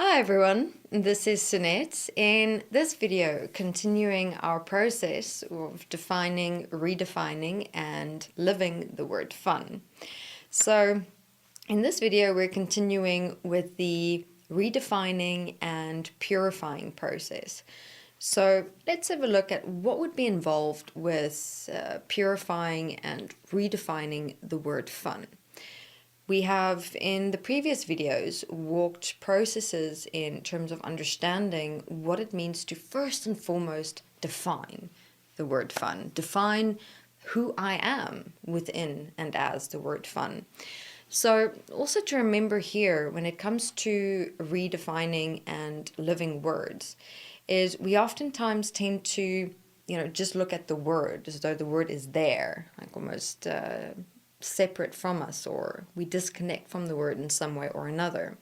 Hi everyone, this is Sunette. In this video, continuing our process of defining, redefining, and living the word fun. So, in this video, we're continuing with the redefining and purifying process. So, let's have a look at what would be involved with purifying and redefining the word fun. We have, in the previous videos, walked processes in terms of understanding what it means to first and foremost define the word fun, define who I am within and as the word fun. So, also to remember here, when it comes to redefining and living words, is we oftentimes tend to, just look at the word as though the word is there, like almost separate from us, or we disconnect from the word in some way or another.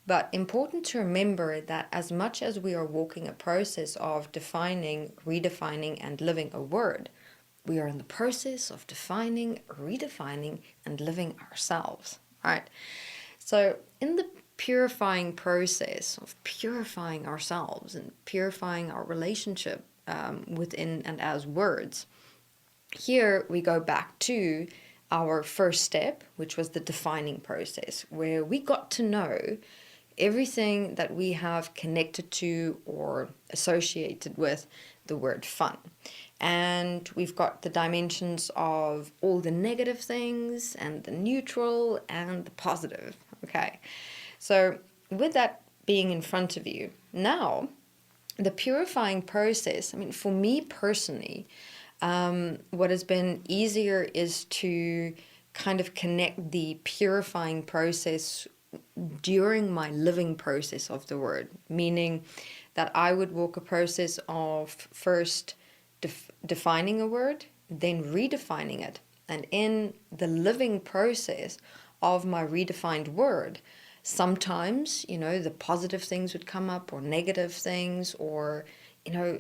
But important to remember that as much as we are walking a process of defining, redefining, and living a word, we are in the process of defining, redefining, and living ourselves, right? So in the purifying process of purifying ourselves and purifying our relationship within and as words, here we go back to our first step, which was the defining process, where we got to know everything that we have connected to or associated with the word fun. And we've got the dimensions of all the negative things and the neutral and the positive. Okay, so with that being in front of you, now the purifying process, for me personally, what has been easier is to kind of connect the purifying process during my living process of the word, meaning that I would walk a process of first defining a word, then redefining it. And in the living process of my redefined word, sometimes, the positive things would come up, or negative things, or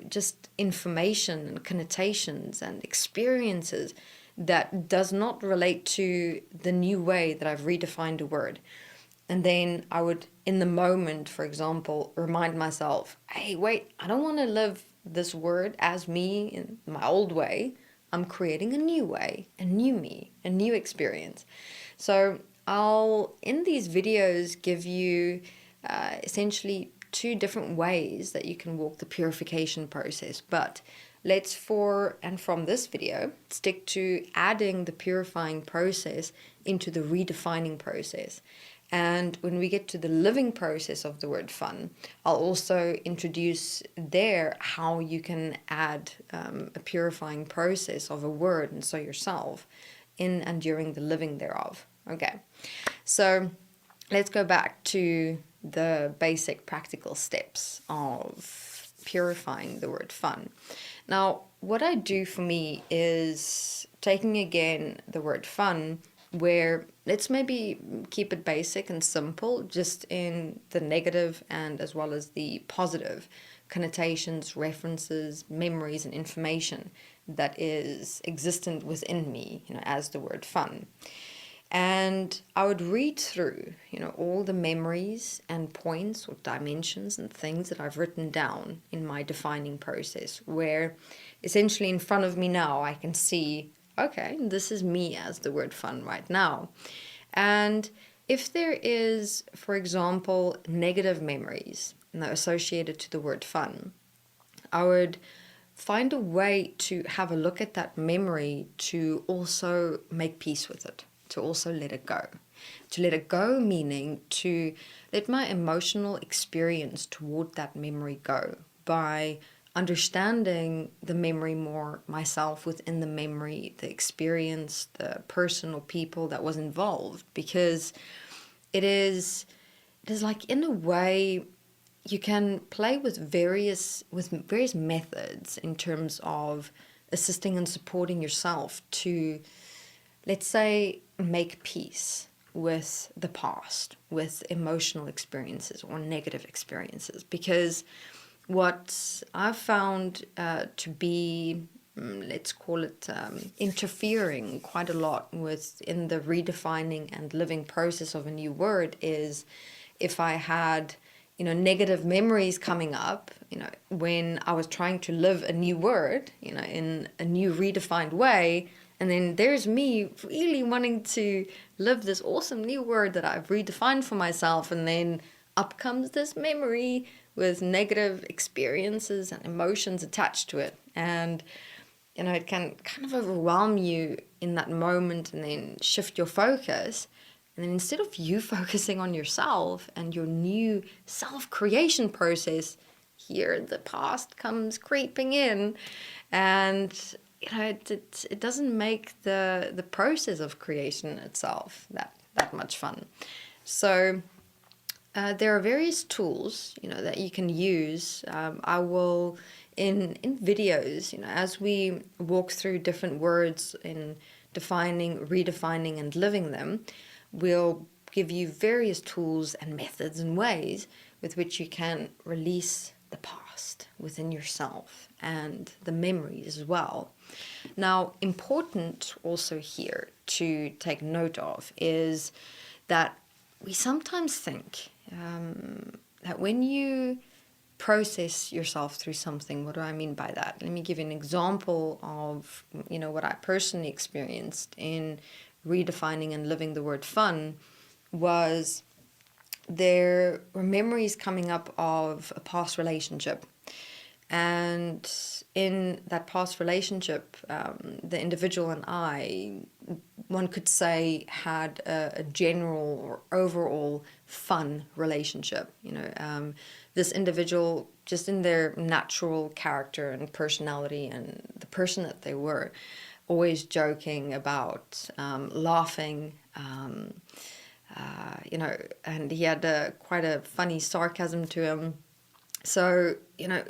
just information and connotations and experiences that does not relate to the new way that I've redefined a word. And then I would, in the moment, for example, remind myself, hey, wait, I don't want to live this word as me in my old way. I'm creating a new way, a new me, a new experience. So I'll, in these videos, give you essentially two different ways that you can walk the purification process. But let's, for and from this video, stick to adding the purifying process into the redefining process. And when we get to the living process of the word fun, I'll also introduce there how you can add a purifying process of a word, and so yourself, in and during the living thereof. Okay, so let's go back to the basic practical steps of purifying the word fun. Now, what I do for me is taking again the word fun, where let's maybe keep it basic and simple, just in the negative and as well as the positive connotations, references, memories, and information that is existent within me, as the word fun. And I would read through, all the memories and points or dimensions and things that I've written down in my defining process, where essentially in front of me now I can see, okay, this is me as the word fun right now. And if there is, for example, negative memories associated to the word fun, I would find a way to have a look at that memory to also make peace with it, to also let it go. To let it go, meaning to let my emotional experience toward that memory go by understanding the memory more myself within the memory, the experience, the person or people that was involved. Because it is like, in a way, you can play with various methods in terms of assisting and supporting yourself to, let's say, make peace with the past, with emotional experiences or negative experiences. Because what I've found to be, let's call it, interfering quite a lot with in the redefining and living process of a new word is if I had negative memories coming up, when I was trying to live a new word, in a new redefined way. And then there's me really wanting to live this awesome new word that I've redefined for myself. And then up comes this memory with negative experiences and emotions attached to it. And, it can kind of overwhelm you in that moment and then shift your focus. And then instead of you focusing on yourself and your new self-creation process, here the past comes creeping in. And it doesn't make the process of creation itself that much fun. So there are various tools that you can use. I will in videos, as we walk through different words in defining, redefining, and living them, we'll give you various tools and methods and ways with which you can release the past within yourself and the memories as well. Now, important also here to take note of is that we sometimes think that when you process yourself through something, what do I mean by that? Let me give you an example of, what I personally experienced in redefining and living the word fun. Was there were memories coming up of a past relationship. And in that past relationship, the individual and I, one could say, had a general or overall fun relationship. This individual, just in their natural character and personality and the person that they were, always joking about, laughing, and he had quite a funny sarcasm to him. So,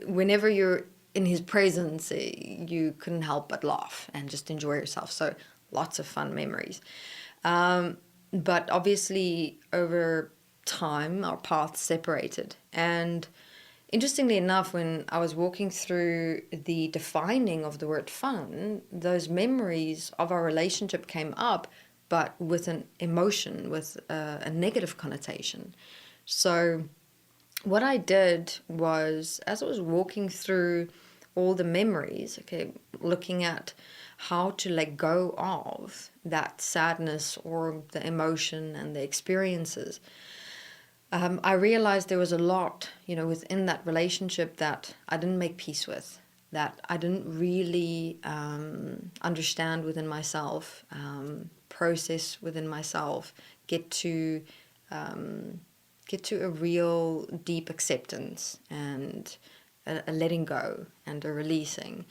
whenever you're in his presence, you couldn't help but laugh and just enjoy yourself. So lots of fun memories. But obviously, over time, our paths separated. And interestingly enough, when I was walking through the defining of the word fun, those memories of our relationship came up, but with an emotion, with a negative connotation. So what I did was, as I was walking through all the memories, looking at how to let go of that sadness or the emotion and the experiences, I realized there was a lot, within that relationship that I didn't make peace with, that I didn't really understand within myself, process within myself, get to a real deep acceptance and a letting go and a releasing.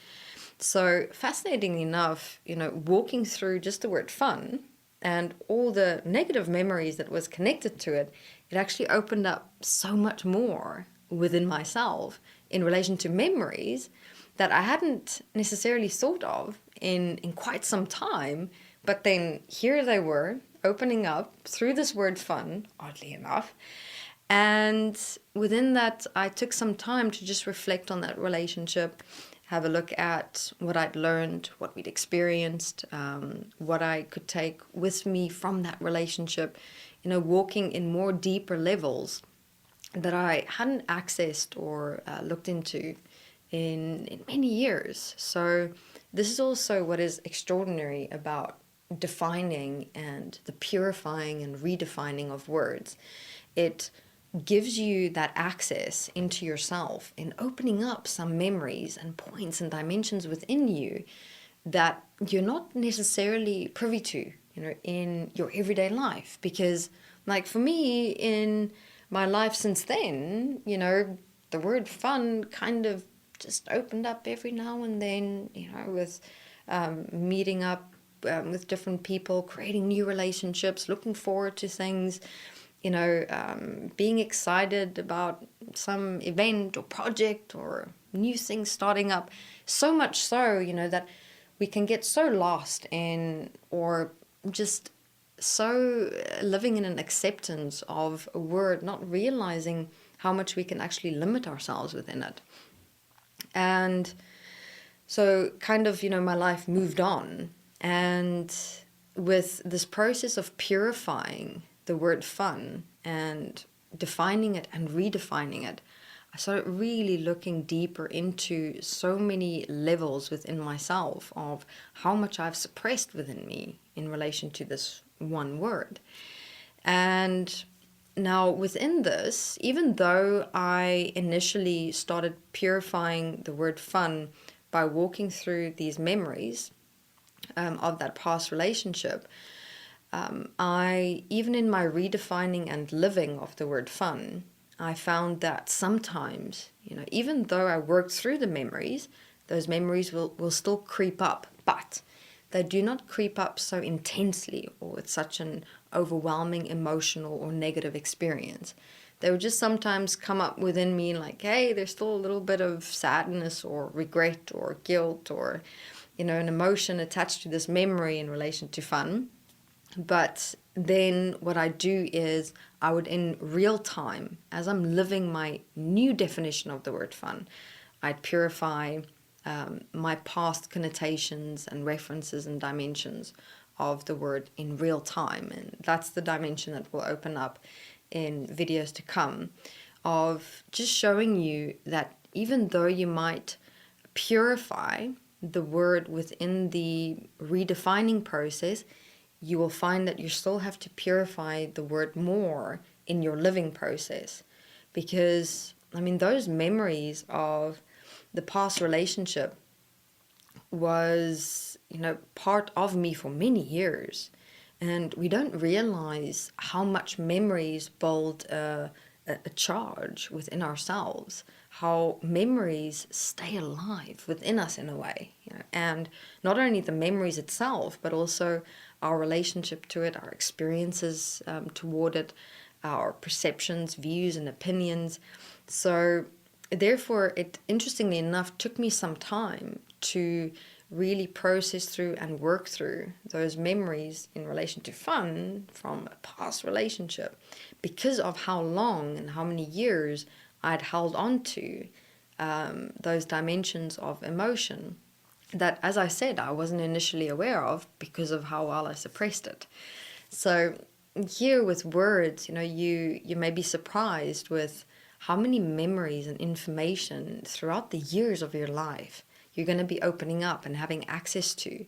So fascinatingly enough, walking through just the word fun and all the negative memories that was connected to it, it actually opened up so much more within myself in relation to memories that I hadn't necessarily thought of in quite some time. But then here they were, opening up through this word fun, oddly enough. And within that, I took some time to just reflect on that relationship, have a look at what I'd learned, what we'd experienced, what I could take with me from that relationship, walking in more deeper levels that I hadn't accessed or looked into in many years. So this is also what is extraordinary about defining and the purifying and redefining of words. It gives you that access into yourself and opening up some memories and points and dimensions within you that you're not necessarily privy to, in your everyday life. Because, like, for me, in my life since then, the word fun kind of just opened up every now and then, with meeting up with different people, creating new relationships, looking forward to things, being excited about some event or project or new things starting up. So much so, that we can get so lost in, or just so living in an acceptance of a word, not realizing how much we can actually limit ourselves within it. And so kind of, my life moved on. And with this process of purifying the word fun and defining it and redefining it, I started really looking deeper into so many levels within myself of how much I've suppressed within me in relation to this one word. And now within this, even though I initially started purifying the word fun by walking through these memories of that past relationship, even in my redefining and living of the word fun, I found that sometimes, even though I worked through the memories, those memories will still creep up, but they do not creep up so intensely or with such an overwhelming emotional or negative experience. They would just sometimes come up within me like, hey, there's still a little bit of sadness or regret or guilt or, an emotion attached to this memory in relation to fun. But then what I do is I would, in real time, as I'm living my new definition of the word fun, I'd purify my past connotations and references and dimensions of the word in real time. And that's the dimension that will open up in videos to come, of just showing you that even though you might purify the word within the redefining process, you will find that you still have to purify the word more in your living process. Because, those memories of the past relationship was, part of me for many years. And we don't realize how much memories build a charge within ourselves, how memories stay alive within us in a way, and not only the memories itself, but also our relationship to it, our experiences toward it, our perceptions, views, and opinions. So therefore, it, interestingly enough, took me some time to really process through and work through those memories in relation to fun from a past relationship, because of how long and how many years I'd held on to those dimensions of emotion that, as I said, I wasn't initially aware of because of how well I suppressed it. So here with words, you may be surprised with how many memories and information throughout the years of your life you're going to be opening up and having access to,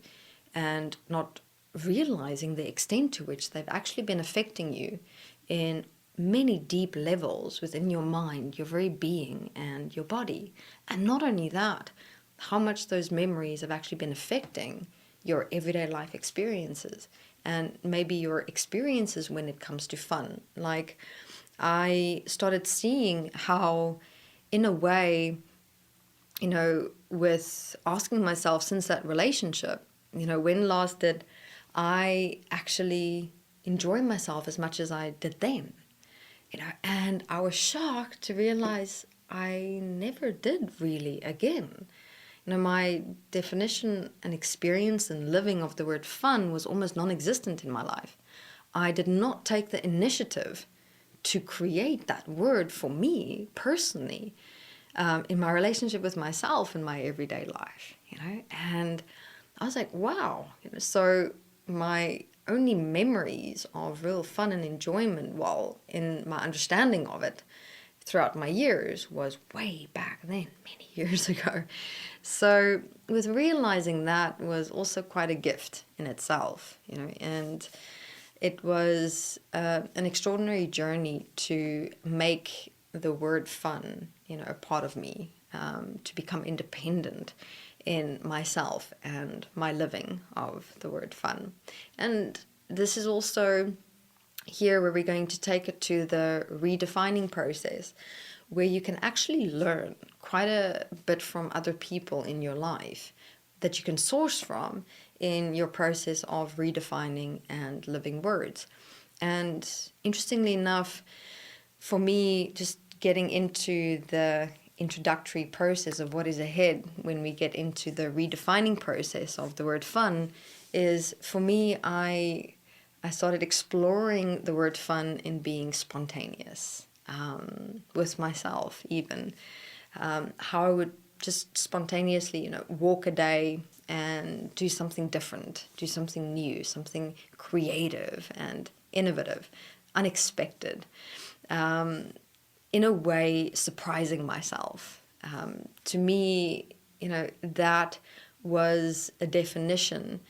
and not realizing the extent to which they've actually been affecting you in many deep levels within your mind, your very being, and your body. And not only that, how much those memories have actually been affecting your everyday life experiences, and maybe your experiences when it comes to fun. Like, I started seeing how, in a way, with asking myself since that relationship, when last did I actually enjoy myself as much as I did then? And I was shocked to realize I never did really again. My definition and experience and living of the word fun was almost non-existent in my life. I did not take the initiative to create that word for me personally in my relationship with myself in my everyday life, and I was like, wow, so my only memories of real fun and enjoyment, while in my understanding of it throughout my years, was way back then, many years ago. So with realizing that was also quite a gift in itself, and it was an extraordinary journey to make the word fun, a part of me, to become independent in myself and my living of the word fun. And this is also here where we're going to take it to the redefining process, where you can actually learn quite a bit from other people in your life that you can source from in your process of redefining and living words. And interestingly enough, for me, just getting into the introductory process of what is ahead when we get into the redefining process of the word fun is, for me, I started exploring the word fun in being spontaneous with myself, even how I would just spontaneously, walk a day and do something different, do something new, something creative and innovative, unexpected. in a way surprising myself. To me, that was a definition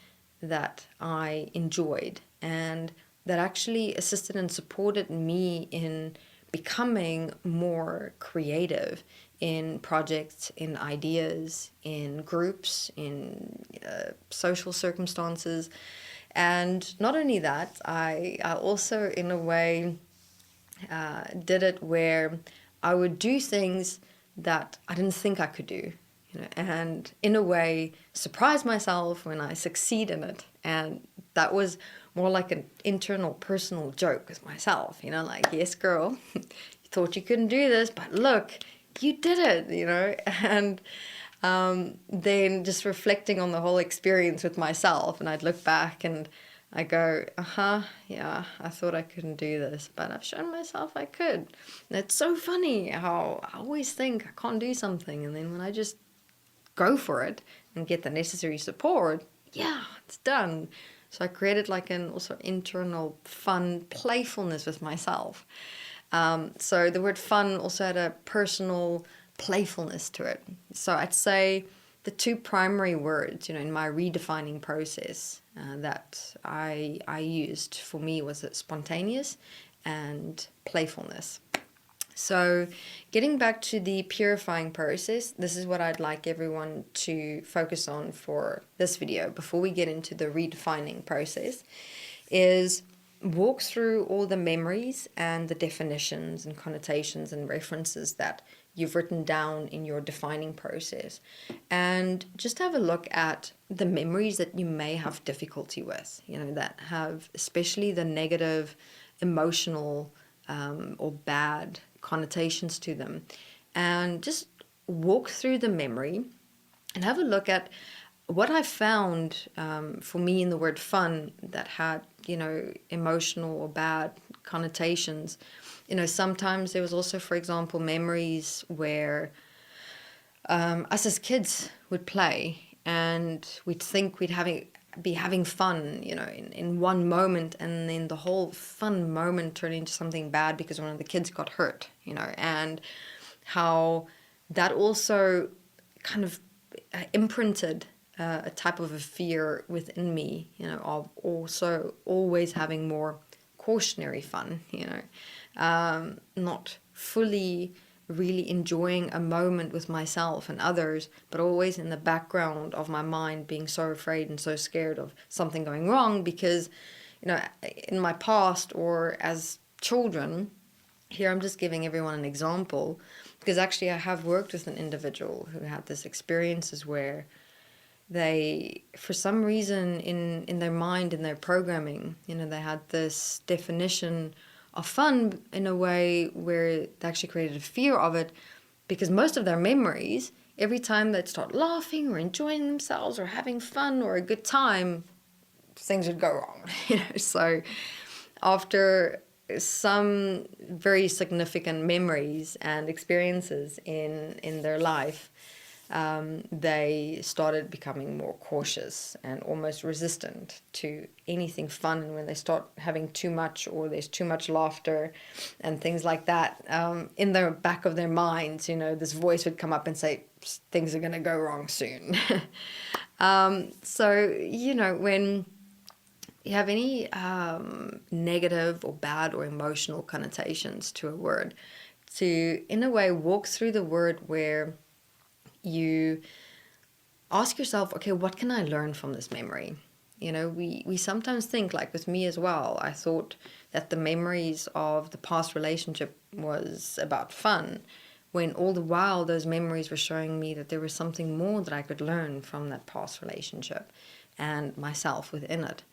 that I enjoyed, and that actually assisted and supported me in becoming more creative in projects, in ideas, in groups, in social circumstances. And not only that, I also, in a way, did it where I would do things that I didn't think I could do, and in a way surprise myself when I succeed in it. And that was more like an internal personal joke with myself, like, yes, girl, you thought you couldn't do this, but look, you did it, and then just reflecting on the whole experience with myself, and I'd look back and I go, yeah, I thought I couldn't do this, but I've shown myself I could. And it's so funny how I always think I can't do something, and then when I just go for it and get the necessary support, yeah, it's done. So I created like an also internal fun playfulness with myself. So the word fun also had a personal playfulness to it. So I'd say the two primary words, in my redefining process that I used for me was spontaneous and playfulness. So getting back to the purifying process, this is what I'd like everyone to focus on for this video before we get into the redefining process, is walk through all the memories and the definitions and connotations and references that you've written down in your defining process, and just have a look at the memories that you may have difficulty with, that have especially the negative, emotional, or bad connotations to them, and just walk through the memory and have a look at what I found for me in the word fun that had, emotional or bad connotations. Sometimes there was also, for example, memories where us as kids would play and we'd think be having fun, in one moment, and then the whole fun moment turned into something bad because one of the kids got hurt, and how that also kind of imprinted a type of a fear within me, of also always having more cautionary fun, not fully really enjoying a moment with myself and others, but always in the background of my mind being so afraid and so scared of something going wrong because, in my past or as children, here I'm just giving everyone an example, because actually I have worked with an individual who had this experiences where they, for some reason in their mind, in their programming, they had this definition of fun in a way where they actually created a fear of it, because most of their memories, every time they'd start laughing or enjoying themselves or having fun or a good time, things would go wrong. So after some very significant memories and experiences in their life, they started becoming more cautious and almost resistant to anything fun. And when they start having too much, or there's too much laughter and things like that, in the back of their minds, this voice would come up and say, things are going to go wrong soon. So, when you have any negative or bad or emotional connotations to a word, to, in a way, walk through the word where you ask yourself, okay, what can I learn from this memory? We sometimes think, like with me as well, I thought that the memories of the past relationship was about fun, when all the while those memories were showing me that there was something more that I could learn from that past relationship and myself within it.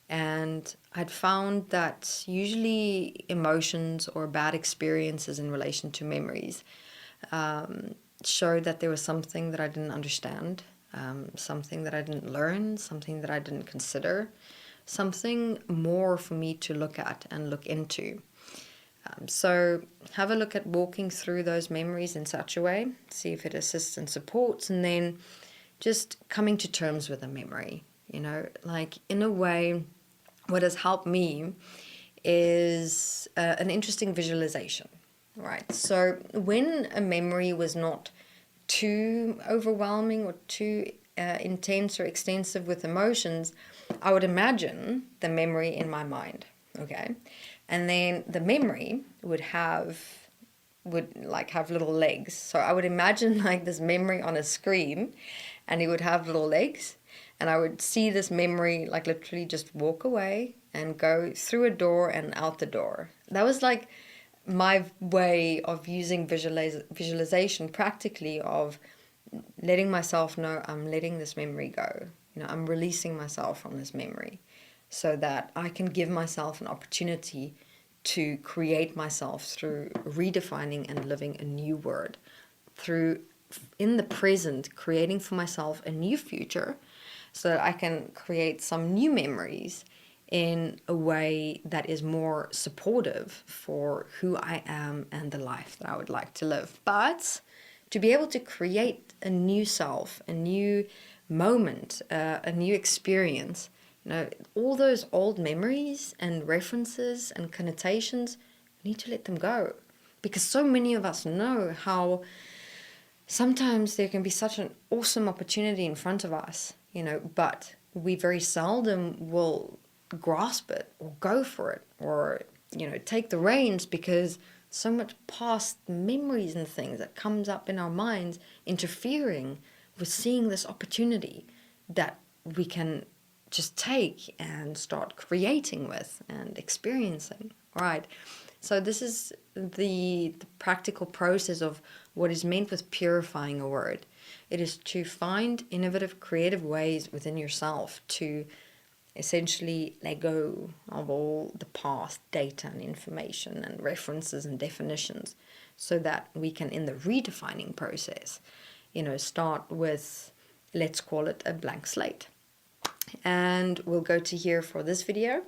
And I'd found that usually emotions or bad experiences in relation to memories showed that there was something that I didn't understand, something that I didn't learn, something that I didn't consider, something more for me to look at and look into. So have a look at walking through those memories in such a way, see if it assists and supports, and then just coming to terms with a memory, like in a way, what has helped me is an interesting visualization, right? So when a memory was not too overwhelming or too intense or extensive with emotions, I would imagine the memory in my mind, okay? And then the memory would like have little legs. So I would imagine like this memory on a screen, and it would have little legs, and I would see this memory like literally just walk away and go through a door and out the door. That was like my way of using visualization practically, of letting myself know I'm letting this memory go. I'm releasing myself from this memory so that I can give myself an opportunity to create myself through redefining and living a new word, through in the present creating for myself a new future so that I can create some new memories in a way that is more supportive for who I am and the life that I would like to live. But to be able to create a new self, a new moment, a new experience, all those old memories and references and connotations, we need to let them go. Because so many of us know how sometimes there can be such an awesome opportunity in front of us, but we very seldom will grasp it or go for it or, take the reins, because so much past memories and things that comes up in our minds interfering with seeing this opportunity that we can just take and start creating with and experiencing, right? So this is the practical process of what is meant with purifying a word. It is to find innovative, creative ways within yourself to essentially let go of all the past data and information and references and definitions, so that we can, in the redefining process, start with, let's call it a blank slate. And we'll go to here for this video.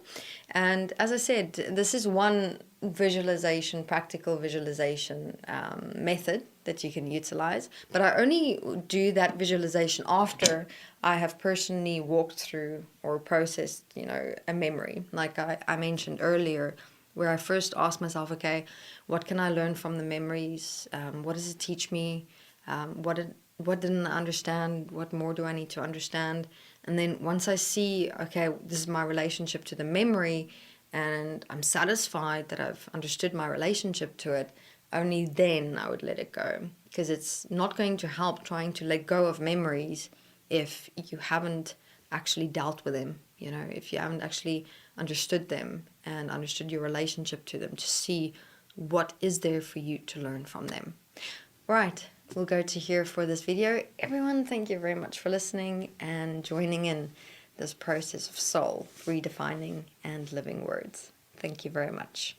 And as I said, this is one practical visualization method that you can utilize, but I only do that visualization after I have personally walked through or processed, a memory, like I mentioned earlier, where I first ask myself, okay, what can I learn from the memories? What does it teach me? What didn't I understand? What more do I need to understand? And then once I see, okay, this is my relationship to the memory, and I'm satisfied that I've understood my relationship to it, only then I would let it go. Because it's not going to help trying to let go of memories if you haven't actually dealt with them, if you haven't actually understood them and understood your relationship to them, to see what is there for you to learn from them. Right, we'll go to here for this video. Everyone, thank you very much for listening and joining in this process of soul, redefining and living words. Thank you very much.